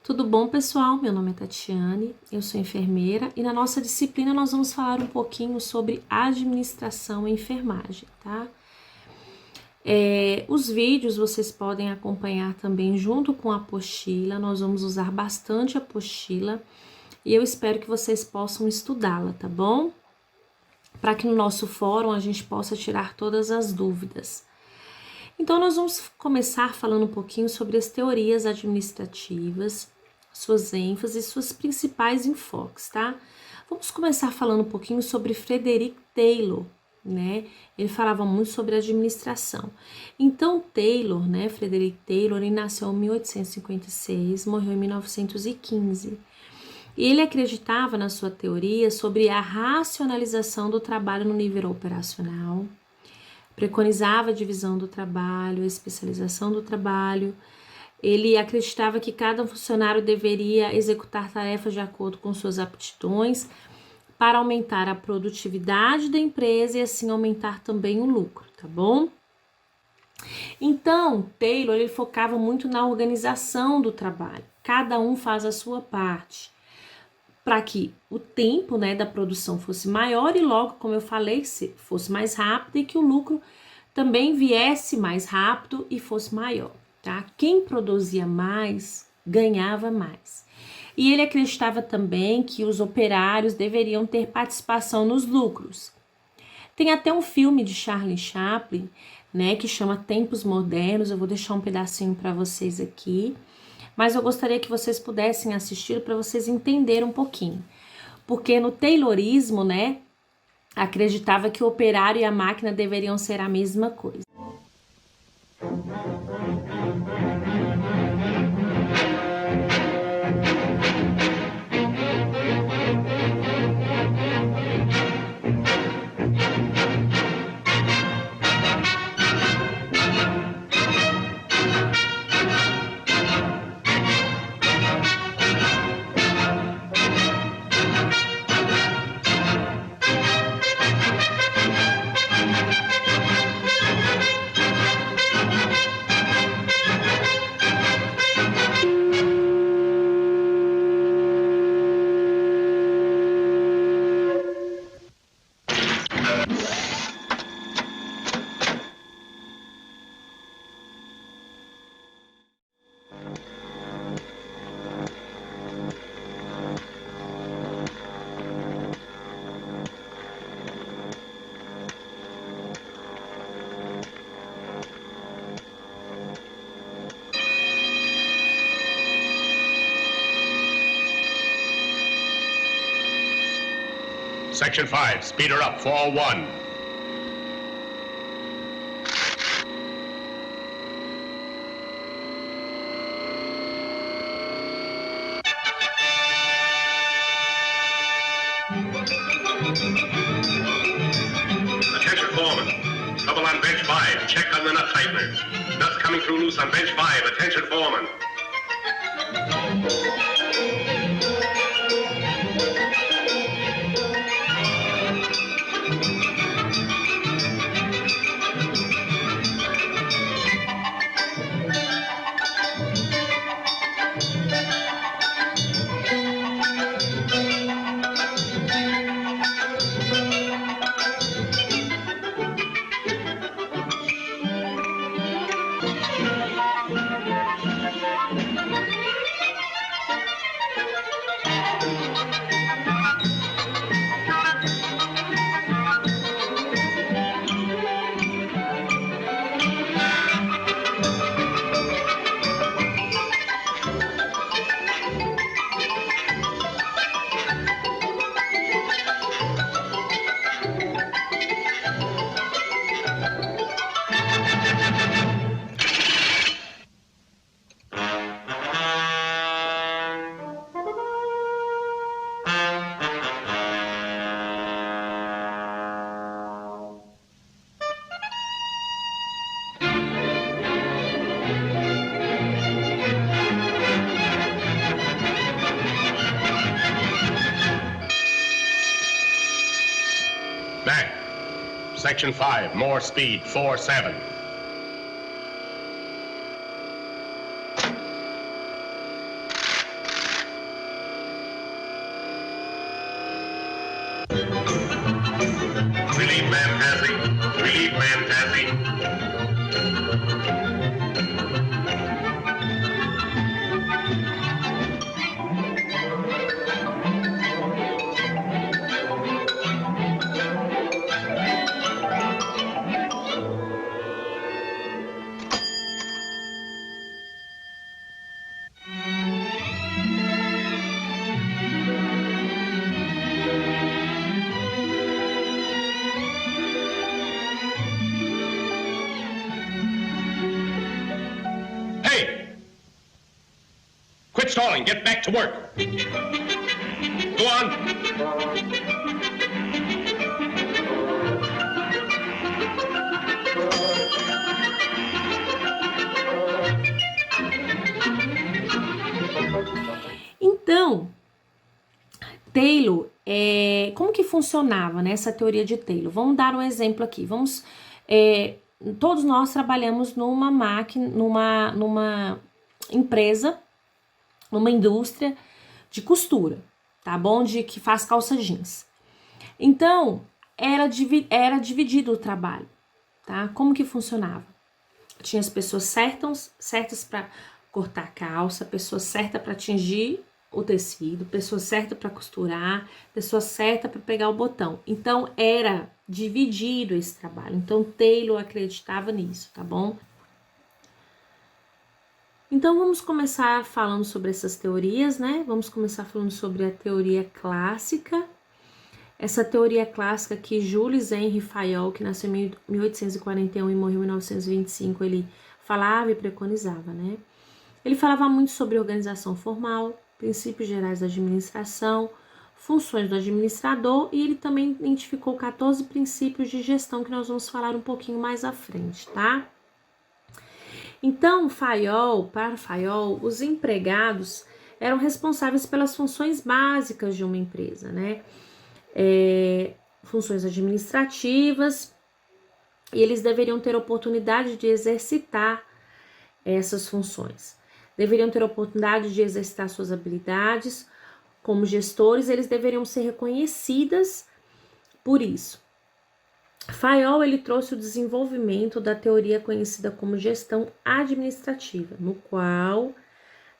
Tudo bom, pessoal? Meu nome é Tatiane, eu sou enfermeira e na nossa disciplina nós vamos falar um pouquinho sobre administração e enfermagem, tá? Os vídeos vocês podem acompanhar também junto com a apostila, nós vamos usar bastante a apostila e eu espero que vocês possam estudá-la, tá bom? Para que no nosso fórum a gente possa tirar todas as dúvidas. Então, nós vamos começar falando um pouquinho sobre as teorias administrativas, suas ênfases e suas principais enfoques, tá? Vamos começar falando um pouquinho sobre Frederick Taylor, né? Ele falava muito sobre administração. Então, Taylor, né? Frederick Taylor, ele nasceu em 1856, morreu em 1915. E ele acreditava na sua teoria sobre a racionalização do trabalho no nível operacional, preconizava a divisão do trabalho, a especialização do trabalho. Ele acreditava que cada funcionário deveria executar tarefas de acordo com suas aptidões para aumentar a produtividade da empresa e assim aumentar também o lucro, tá bom? Então, Taylor, ele focava muito na organização do trabalho. Cada um faz a sua parte para que o tempo, né, da produção fosse maior e logo, como eu falei, fosse mais rápido e que o lucro também viesse mais rápido e fosse maior, tá? Quem produzia mais, ganhava mais. E ele acreditava também que os operários deveriam ter participação nos lucros. Tem até um filme de Charlie Chaplin, né, que chama Tempos Modernos, eu vou deixar um pedacinho para vocês aqui, mas eu gostaria que vocês pudessem assistir para vocês entenderem um pouquinho. Porque no Taylorismo, né, acreditava que o operário e a máquina deveriam ser a mesma coisa. Section 5, speed her up, 401. Attention, foreman. Trouble on bench 5. Check on the nut tighteners. Nuts coming through loose on bench 5. Attention, foreman. Back. Section 5, more speed, 4-7. Man Tassie. Relief Man Tassie. Hey! Quit stalling. Get back to work. Go on. Então, Taylor, como que funcionava, né, essa teoria de Taylor? Vamos dar um exemplo aqui. Todos nós trabalhamos numa máquina, numa empresa, numa indústria de costura, tá bom? Que faz calça jeans. Então, era dividido o trabalho, tá? Como que funcionava? Tinha as pessoas certas para cortar a calça, pessoa certa para tingir o tecido, pessoa certa para costurar, pessoa certa para pegar o botão. Então, era dividido esse trabalho. Então, Taylor acreditava nisso, tá bom? Então, vamos começar falando sobre essas teorias, né? Vamos começar falando sobre a teoria clássica. Essa teoria clássica que Jules Henry Fayol, que nasceu em 1841 e morreu em 1925, ele falava e preconizava, né? Ele falava muito sobre organização formal, princípios gerais da administração, funções do administrador, e ele também identificou 14 princípios de gestão que nós vamos falar um pouquinho mais à frente, tá? Então, para Fayol, os empregados eram responsáveis pelas funções básicas de uma empresa, né? Funções administrativas, e eles deveriam ter oportunidade de exercitar essas funções. Deveriam ter oportunidade de exercitar suas habilidades como gestores, eles deveriam ser reconhecidas por isso. Fayol, ele trouxe o desenvolvimento da teoria conhecida como gestão administrativa, no qual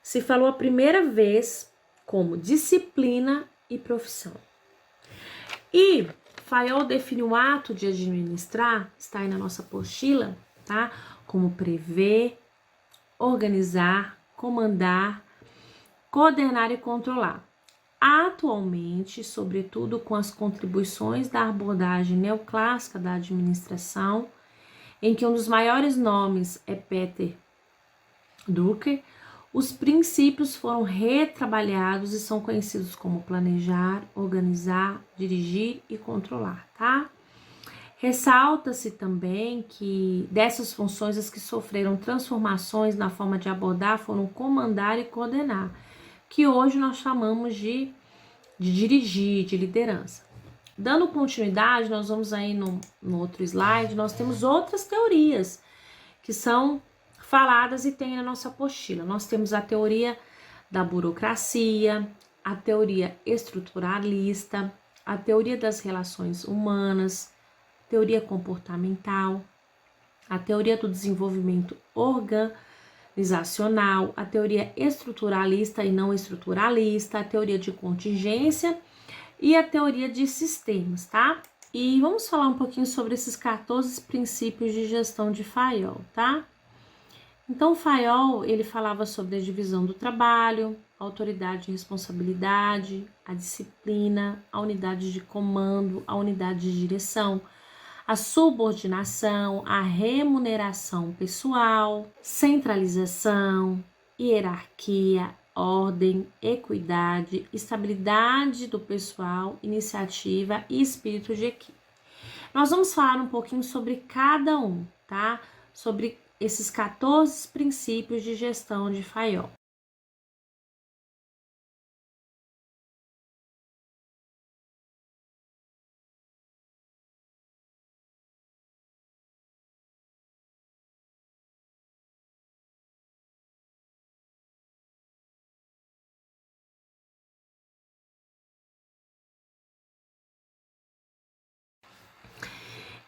se falou a primeira vez como disciplina e profissão. E Fayol define o ato de administrar, está aí na nossa apostila, tá? Como prever, organizar, comandar, coordenar e controlar. Atualmente, sobretudo com as contribuições da abordagem neoclássica da administração, em que um dos maiores nomes é Peter Drucker, os princípios foram retrabalhados e são conhecidos como planejar, organizar, dirigir e controlar, tá? Ressalta-se também que dessas funções as que sofreram transformações na forma de abordar foram comandar e coordenar, que hoje nós chamamos de dirigir, de liderança. Dando continuidade, nós vamos aí no outro slide, nós temos outras teorias que são faladas e tem na nossa apostila. Nós temos a teoria da burocracia, a teoria estruturalista, a teoria das relações humanas, teoria comportamental, a teoria do desenvolvimento organizacional, a teoria estruturalista e não estruturalista, a teoria de contingência e a teoria de sistemas, tá? E vamos falar um pouquinho sobre esses 14 princípios de gestão de Fayol, tá? Então, Fayol, ele falava sobre a divisão do trabalho, a autoridade e responsabilidade, a disciplina, a unidade de comando, a unidade de direção, a subordinação, a remuneração pessoal, centralização, hierarquia, ordem, equidade, estabilidade do pessoal, iniciativa e espírito de equipe. Nós vamos falar um pouquinho sobre cada um, tá? Sobre esses 14 princípios de gestão de Fayol.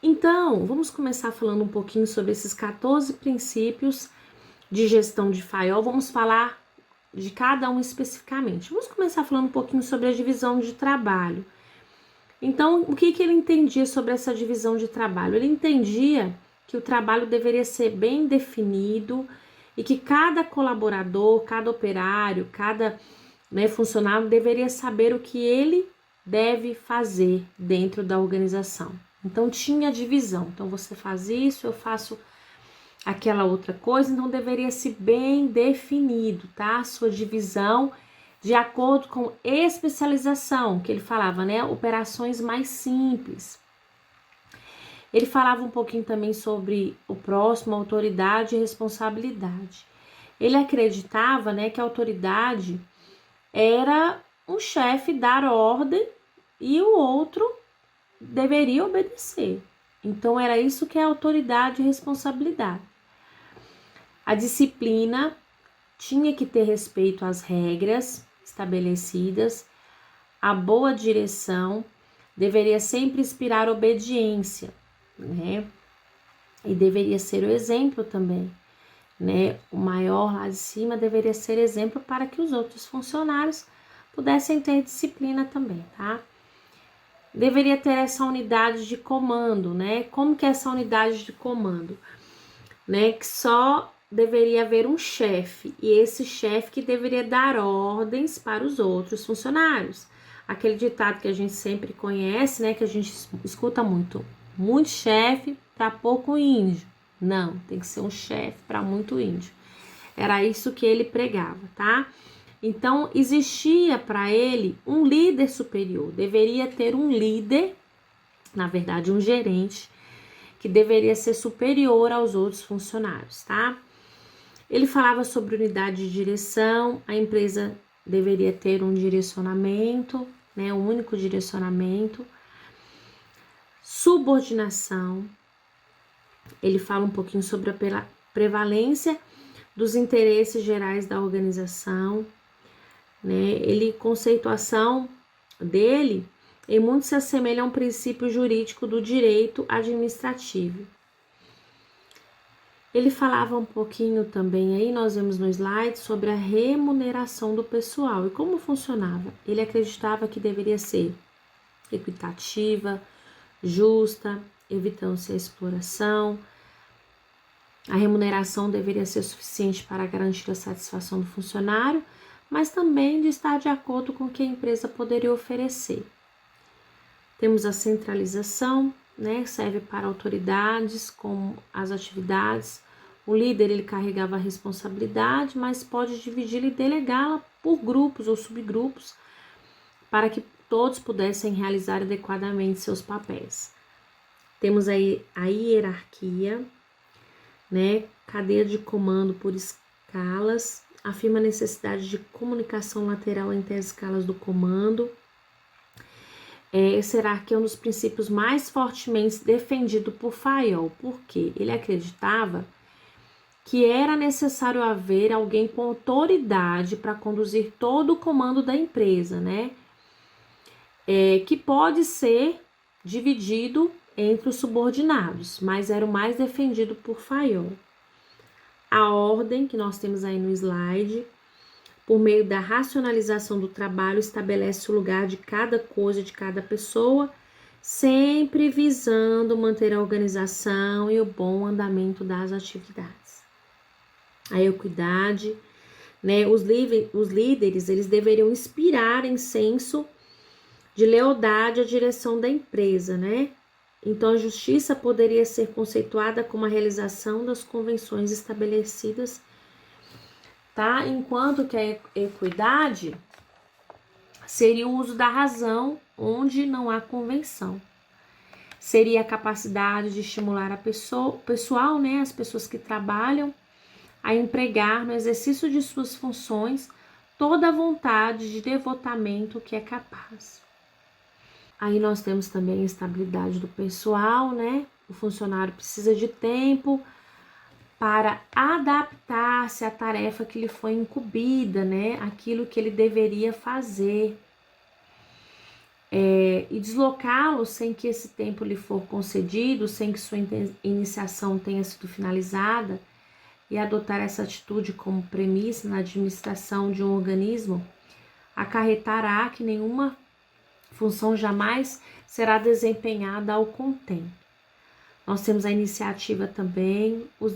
Então, vamos começar falando um pouquinho sobre esses 14 princípios de gestão de FAIOL. Vamos falar de cada um especificamente. Vamos começar falando um pouquinho sobre a divisão de trabalho. Então, o que ele entendia sobre essa divisão de trabalho? Ele entendia que o trabalho deveria ser bem definido e que cada colaborador, cada operário, cada funcionário deveria saber o que ele deve fazer dentro da organização. Então, tinha divisão. Então, você faz isso, eu faço aquela outra coisa. Então, deveria ser bem definido, tá? A sua divisão de acordo com especialização, que ele falava, né? Operações mais simples. Ele falava um pouquinho também sobre o próximo, autoridade e responsabilidade. Ele acreditava, né, que a autoridade era um chefe dar ordem e o outro deveria obedecer. Então, era isso que é autoridade e responsabilidade. A disciplina tinha que ter respeito às regras estabelecidas. A boa direção deveria sempre inspirar obediência, né? E deveria ser o exemplo também, né? O maior lá de cima deveria ser exemplo para que os outros funcionários pudessem ter disciplina também, tá? Deveria ter essa unidade de comando, né? Como que é essa unidade de comando? Né? Que só deveria haver um chefe, e esse chefe que deveria dar ordens para os outros funcionários. Aquele ditado que a gente sempre conhece, né? Que a gente escuta muito chefe para pouco índio. Não, tem que ser um chefe para muito índio. Era isso que ele pregava, tá? Então, existia para ele um líder superior, deveria ter um líder, na verdade, um gerente, que deveria ser superior aos outros funcionários, tá? Ele falava sobre unidade de direção, a empresa deveria ter um direcionamento, né? Um único direcionamento. Subordinação, ele fala um pouquinho sobre a prevalência dos interesses gerais da organização, né? Conceituação dele em muito se assemelha a um princípio jurídico do direito administrativo. Ele falava um pouquinho também, aí nós vemos no slide, sobre a remuneração do pessoal e como funcionava. Ele acreditava que deveria ser equitativa, justa, evitando-se a exploração. A remuneração deveria ser suficiente para garantir a satisfação do funcionário, mas também de estar de acordo com o que a empresa poderia oferecer. Temos a centralização, né? Serve para autoridades com as atividades. O líder, ele carregava a responsabilidade, mas pode dividi-la e delegá-la por grupos ou subgrupos para que todos pudessem realizar adequadamente seus papéis. Temos aí a hierarquia, né? Cadeia de comando por escalas, afirma a necessidade de comunicação lateral entre as escalas do comando. Essa hierarquia é um dos princípios mais fortemente defendido por Fayol, porque ele acreditava que era necessário haver alguém com autoridade para conduzir todo o comando da empresa, né? Que pode ser dividido entre os subordinados, mas era o mais defendido por Fayol. A ordem, que nós temos aí no slide, por meio da racionalização do trabalho, estabelece o lugar de cada coisa, de cada pessoa, sempre visando manter a organização e o bom andamento das atividades. A equidade, né? Os líderes, eles deveriam inspirar em senso de lealdade à direção da empresa, né? Então, a justiça poderia ser conceituada como a realização das convenções estabelecidas, tá? Enquanto que a equidade seria o uso da razão onde não há convenção. Seria a capacidade de estimular o pessoal, né? As pessoas que trabalham, a empregar no exercício de suas funções toda a vontade de devotamento que é capaz. Aí nós temos também a estabilidade do pessoal, né? O funcionário precisa de tempo para adaptar-se à tarefa que lhe foi incumbida, né? Aquilo que ele deveria fazer. e deslocá-lo sem que esse tempo lhe for concedido, sem que sua iniciação tenha sido finalizada, e adotar essa atitude como premissa na administração de um organismo, acarretará que nenhuma função jamais será desempenhada ao contento. Nós temos a iniciativa também, os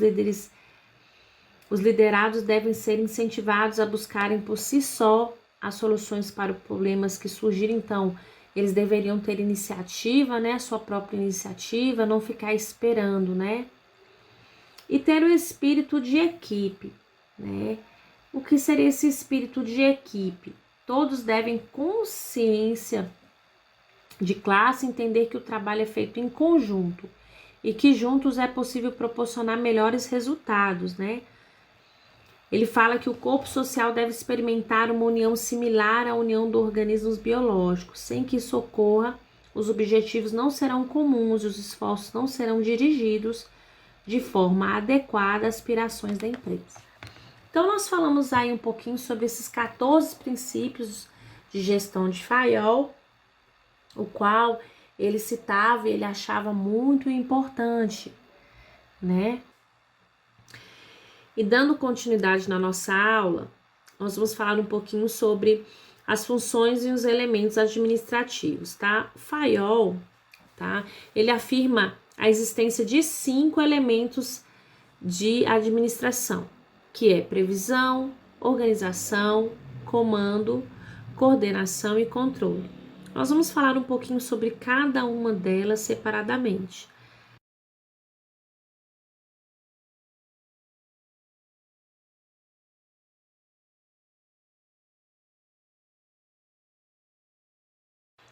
liderados devem ser incentivados a buscarem por si só as soluções para os problemas que surgirem. Então, eles deveriam ter iniciativa, né, a sua própria iniciativa, não ficar esperando, né? E ter o espírito de equipe, né? O que seria esse espírito de equipe? Todos devem consciência de classe, entender que o trabalho é feito em conjunto e que juntos é possível proporcionar melhores resultados, né? Ele fala que o corpo social deve experimentar uma união similar à união dos organismos biológicos. Sem que isso ocorra, os objetivos não serão comuns e os esforços não serão dirigidos de forma adequada às aspirações da empresa. Então, nós falamos aí um pouquinho sobre esses 14 princípios de gestão de Fayol, o qual ele citava e ele achava muito importante, né? E dando continuidade na nossa aula, nós vamos falar um pouquinho sobre as funções e os elementos administrativos, tá? Fayol, tá? Ele afirma a existência de 5 elementos de administração, que é previsão, organização, comando, coordenação e controle. Nós vamos falar um pouquinho sobre cada uma delas separadamente.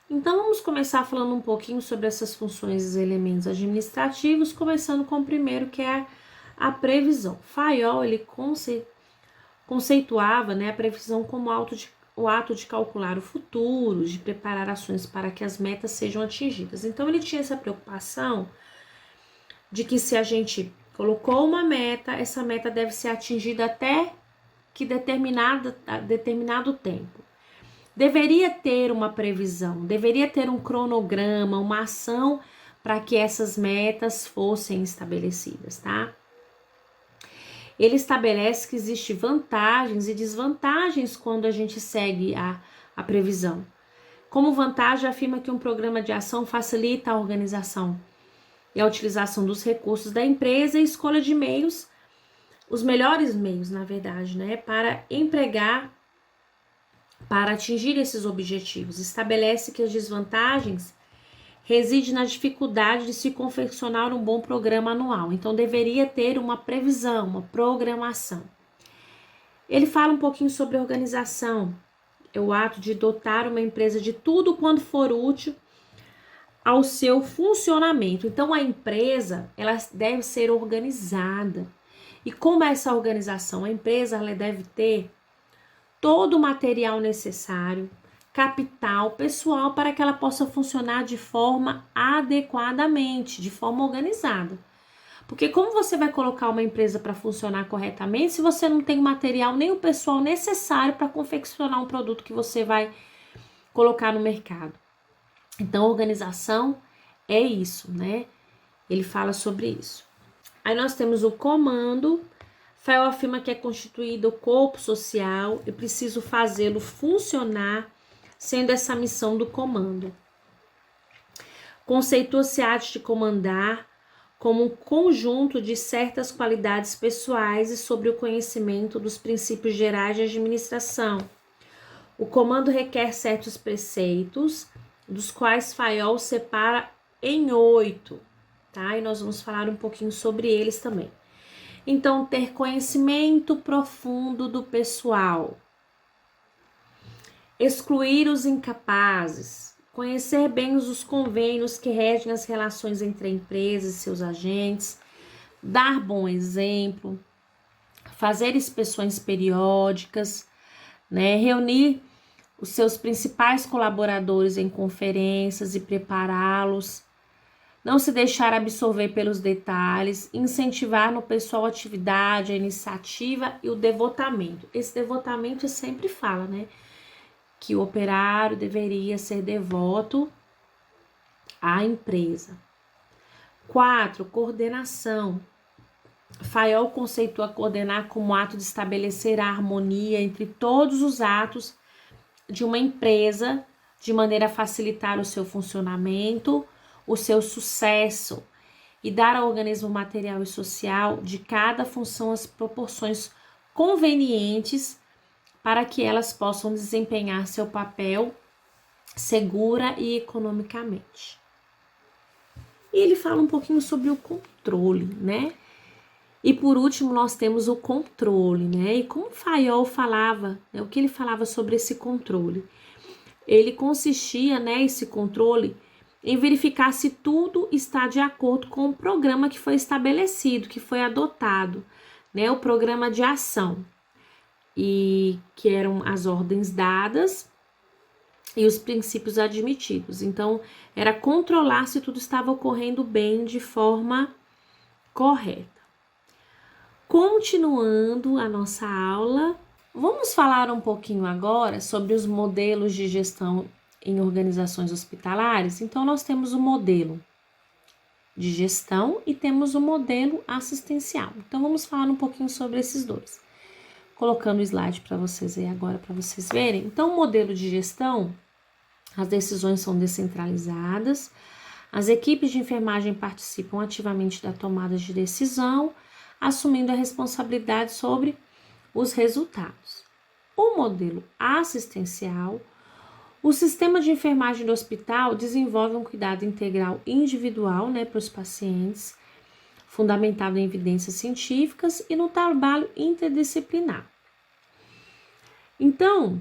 Então, vamos começar falando um pouquinho sobre essas funções e elementos administrativos, começando com o primeiro, que é a previsão. Fayol, ele conceituava, né, a previsão como o ato de calcular o futuro, de preparar ações para que as metas sejam atingidas. Então, ele tinha essa preocupação de que se a gente colocou uma meta, essa meta deve ser atingida até que determinado tempo. Deveria ter uma previsão, deveria ter um cronograma, uma ação para que essas metas fossem estabelecidas, tá? Ele estabelece que existem vantagens e desvantagens quando a gente segue a previsão. Como vantagem, afirma que um programa de ação facilita a organização e a utilização dos recursos da empresa e escolha de meios, os melhores meios, na verdade, né, para atingir esses objetivos. Estabelece que as desvantagens residem na dificuldade de se confeccionar um bom programa anual. Então, deveria ter uma previsão, uma programação. Ele fala um pouquinho sobre organização. É o ato de dotar uma empresa de tudo quanto for útil ao seu funcionamento. Então, a empresa, ela deve ser organizada. E como é essa organização? A empresa, ela deve ter todo o material necessário, capital, pessoal, para que ela possa funcionar de forma adequadamente, de forma organizada. Porque como você vai colocar uma empresa para funcionar corretamente se você não tem o material nem o pessoal necessário para confeccionar um produto que você vai colocar no mercado? Então, organização é isso, né? Ele fala sobre isso. Aí nós temos o comando. Fayol afirma que é constituído o corpo social e preciso fazê-lo funcionar, sendo essa a missão do comando. Conceitua-se a arte de comandar como um conjunto de certas qualidades pessoais e sobre o conhecimento dos princípios gerais de administração. O comando requer certos preceitos, dos quais Fayol separa em 8, tá? E nós vamos falar um pouquinho sobre eles também. Então, ter conhecimento profundo do pessoal, excluir os incapazes, conhecer bem os convênios que regem as relações entre a empresa e seus agentes, dar bom exemplo, fazer inspeções periódicas, né, reunir os seus principais colaboradores em conferências e prepará-los, não se deixar absorver pelos detalhes, incentivar no pessoal a atividade, a iniciativa e o devotamento. Esse devotamento sempre fala, né? que o operário deveria ser devoto à empresa. 4. Coordenação. Fayol conceitua coordenar como ato de estabelecer a harmonia entre todos os atos de uma empresa, de maneira a facilitar o seu funcionamento, o seu sucesso e dar ao organismo material e social de cada função as proporções convenientes para que elas possam desempenhar seu papel segura e economicamente. E ele fala um pouquinho sobre o controle, né? E por último, nós temos o controle, né? E como Fayol falava, né? O que ele falava sobre esse controle? Ele consistia, né, esse controle, em verificar se tudo está de acordo com o programa que foi estabelecido, que foi adotado, né? O programa de ação, e que eram as ordens dadas e os princípios admitidos. Então, era controlar se tudo estava ocorrendo bem, de forma correta. Continuando a nossa aula, vamos falar um pouquinho agora sobre os modelos de gestão em organizações hospitalares. Então, nós temos o modelo de gestão e temos o modelo assistencial. Então, vamos falar um pouquinho sobre esses dois. Colocando o slide para vocês aí agora, para vocês verem. Então, o modelo de gestão, as decisões são descentralizadas, as equipes de enfermagem participam ativamente da tomada de decisão, assumindo a responsabilidade sobre os resultados. O modelo assistencial, o sistema de enfermagem do hospital desenvolve um cuidado integral individual, né, para os pacientes, fundamentado em evidências científicas e no trabalho interdisciplinar. Então,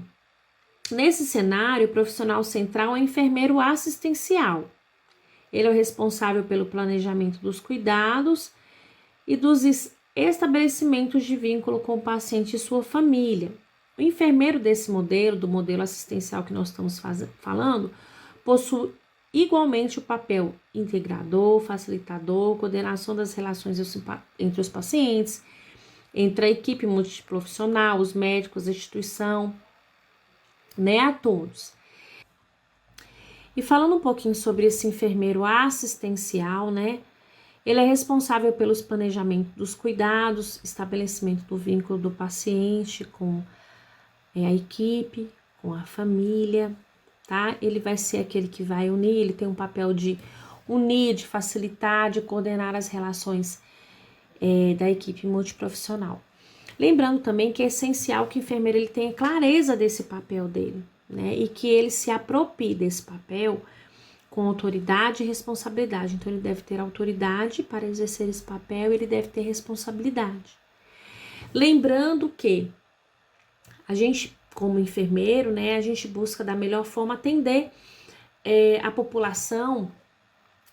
nesse cenário, o profissional central é o enfermeiro assistencial. Ele é o responsável pelo planejamento dos cuidados e dos estabelecimentos de vínculo com o paciente e sua família. O enfermeiro desse modelo, do modelo assistencial que nós estamos falando, possui igualmente o papel integrador, facilitador, coordenação das relações entre os pacientes, entre a equipe multiprofissional, os médicos, a instituição, né, a todos. E falando um pouquinho sobre esse enfermeiro assistencial, né, ele é responsável pelos planejamentos dos cuidados, estabelecimento do vínculo do paciente com a equipe, com a família, tá? Ele vai ser aquele que vai unir, ele tem um papel de unir, de facilitar, de coordenar as relações da equipe multiprofissional. Lembrando também que é essencial que o enfermeiro ele tenha clareza desse papel dele, né? E que ele se aproprie desse papel com autoridade e responsabilidade. Então, ele deve ter autoridade para exercer esse papel, ele deve ter responsabilidade. Lembrando que a gente, como enfermeiro, né, a gente busca da melhor forma atender a população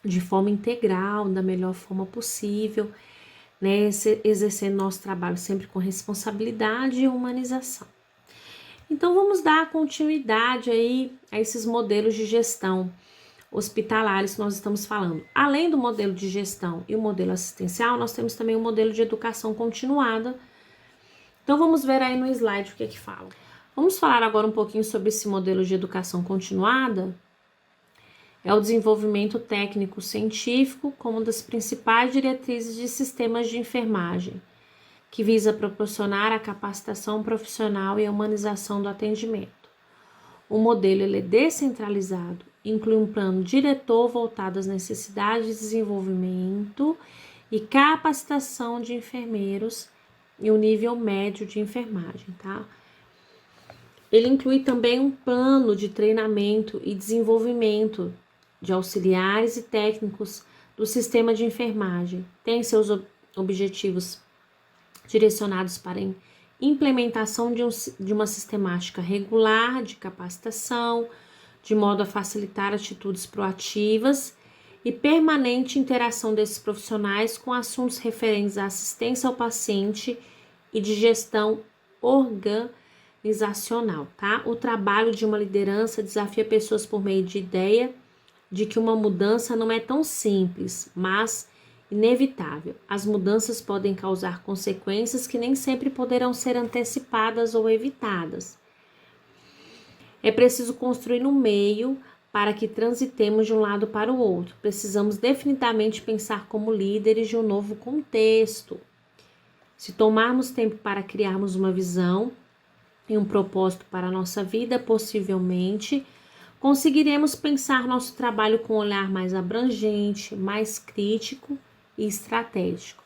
de forma integral, da melhor forma possível, né, exercendo nosso trabalho sempre com responsabilidade e humanização. Então, vamos dar continuidade aí a esses modelos de gestão hospitalares que nós estamos falando. Além do modelo de gestão e o modelo assistencial, nós temos também o modelo de educação continuada. Então, vamos ver aí no slide o que é que fala. Vamos falar agora um pouquinho sobre esse modelo de educação continuada. É o desenvolvimento técnico-científico como uma das principais diretrizes de sistemas de enfermagem, que visa proporcionar a capacitação profissional e a humanização do atendimento. O modelo ele é descentralizado, inclui um plano diretor voltado às necessidades de desenvolvimento e capacitação de enfermeiros e o nível médio de enfermagem, tá? Ele inclui também um plano de treinamento e desenvolvimento de auxiliares e técnicos do sistema de enfermagem. Tem seus objetivos direcionados para a implementação de uma sistemática regular de capacitação, de modo a facilitar atitudes proativas e permanente interação desses profissionais com assuntos referentes à assistência ao paciente e de gestão organizacional, tá? O trabalho de uma liderança desafia pessoas por meio de ideia de que uma mudança não é tão simples, mas inevitável. As mudanças podem causar consequências que nem sempre poderão ser antecipadas ou evitadas. É preciso construir no meio para que transitemos de um lado para o outro. Precisamos definitivamente pensar como líderes de um novo contexto. Se tomarmos tempo para criarmos uma visão e um propósito para a nossa vida, possivelmente conseguiremos pensar nosso trabalho com um olhar mais abrangente, mais crítico e estratégico.